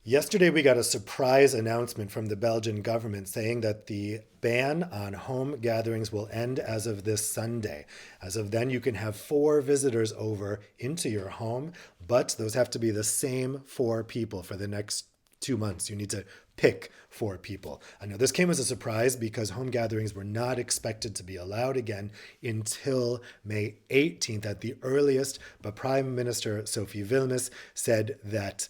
Yesterday, we got a surprise announcement from the Belgian government saying that the ban on home gatherings will end as of this Sunday. As of then, you can have four visitors over into your home, but those have to be the same four people for the next 2 months. You need to pick four people. I know this came as a surprise because home gatherings were not expected to be allowed again until May 18th at the earliest, but Prime Minister Sophie Wilmes said that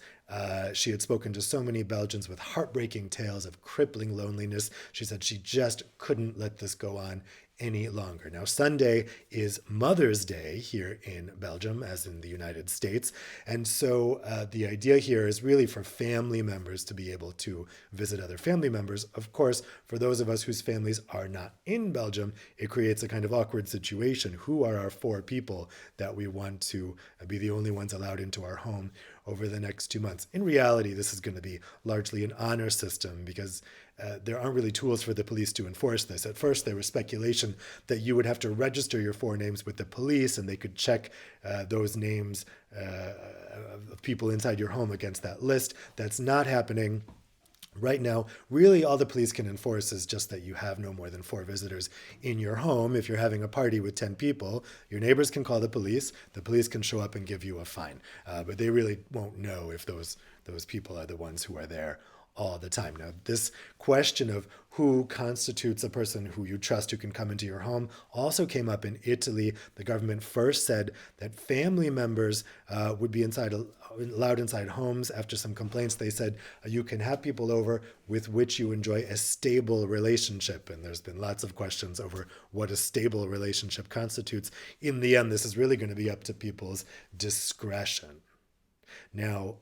she had spoken to so many Belgians with heartbreaking tales of crippling loneliness. She said she just couldn't let this go on any longer. Now, Sunday is Mother's Day here in Belgium, as in the United States. And so the idea here is really for family members to be able to visit other family members. Of course, for those of us whose families are not in Belgium, it creates a kind of awkward situation. Who are our four people that we want to be the only ones allowed into our home over the next 2 months? In reality, this is going to be largely an honor system because there aren't really tools for the police to enforce this. At first, there was speculation that you would have to register your four names with the police and they could check those names of people inside your home against that list. That's not happening. Right now, really all the police can enforce is just that you have no more than four visitors in your home. If you're having a party with 10 people, your neighbors can call the police. The police can show up and give you a fine. But they really won't know if those people are the ones who are there all the time. Now, this question of who constitutes a person who you trust who can come into your home also came up in Italy. The government first said that family members would be allowed inside homes. After some complaints, they said you can have people over with which you enjoy a stable relationship. And there's been lots of questions over what a stable relationship constitutes. In the end, this is really going to be up to people's discretion. Now,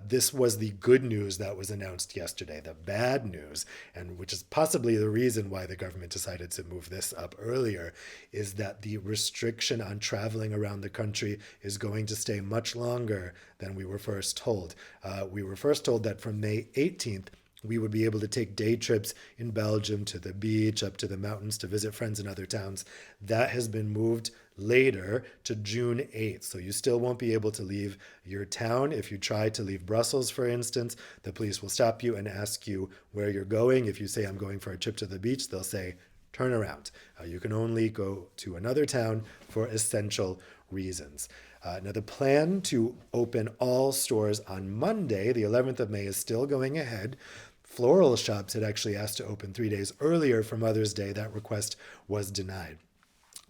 this was the good news that was announced yesterday. The bad news, and which is possibly the reason why the government decided to move this up earlier, is that the restriction on traveling around the country is going to stay much longer than we were first told. We were first told that from May 18th, we would be able to take day trips in Belgium to the beach, up to the mountains to visit friends in other towns. That has been moved later to June 8th. So you still won't be able to leave your town. If you try to leave Brussels, for instance, the police will stop you and ask you where you're going. If you say, I'm going for a trip to the beach, they'll say, turn around. You can only go to another town for essential reasons. Now, the plan to open all stores on Monday, the 11th of May, is still going ahead. Floral shops had actually asked to open 3 days earlier for Mother's Day. That request was denied.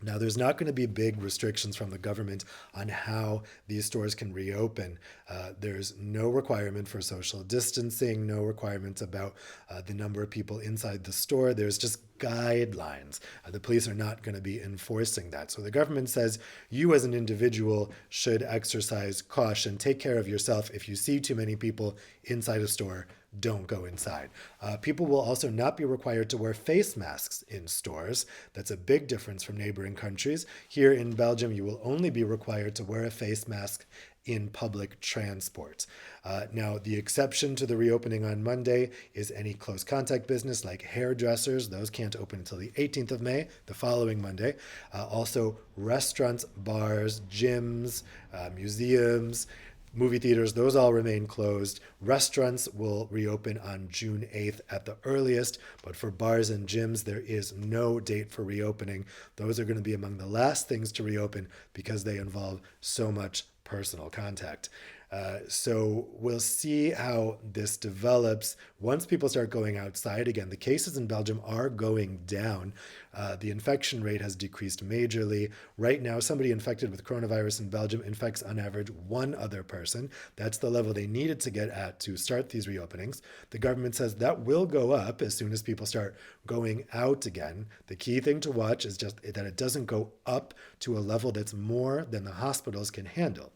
Now, there's not going to be big restrictions from the government on how these stores can reopen. There's no requirement for social distancing, no requirements about the number of people inside the store. There's just guidelines. The police are not going to be enforcing that. So the government says you as an individual should exercise caution, take care of yourself. If you see too many people inside a store, don't go inside. People will also not be required to wear face masks in stores. That's a big difference from neighboring countries. Here in Belgium, you will only be required to wear a face mask in public transport. Now, the exception to the reopening on Monday is any close contact business like hairdressers. Those can't open until the 18th of May, the following Monday. Also, restaurants, bars, gyms, museums, movie theaters, those all remain closed. Restaurants will reopen on June 8th at the earliest, but for bars and gyms, there is no date for reopening. Those are going to be among the last things to reopen because they involve so much personal contact. So we'll see how this develops once people start going outside again. The cases in Belgium are going down. The infection rate has decreased majorly. Right now, somebody infected with coronavirus in Belgium infects on average one other person. That's the level they needed to get at to start these reopenings. The government says that will go up as soon as people start going out again. The key thing to watch is just that it doesn't go up to a level that's more than the hospitals can handle.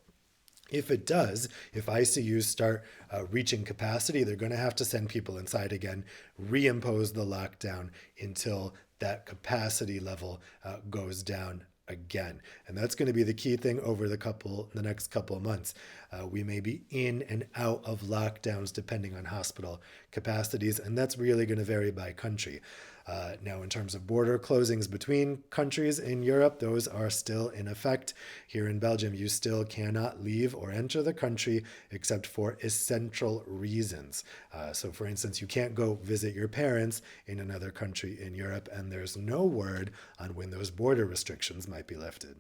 If it does, if ICUs start reaching capacity, they're going to have to send people inside again, reimpose the lockdown until that capacity level goes down again. And that's going to be the key thing over the next couple of months. We may be in and out of lockdowns depending on hospital capacities, and that's really going to vary by country. Now, in terms of border closings between countries in Europe, those are still in effect. Here in Belgium, you still cannot leave or enter the country except for essential reasons. So, for instance, you can't go visit your parents in another country in Europe, and there's no word on when those border restrictions might be lifted.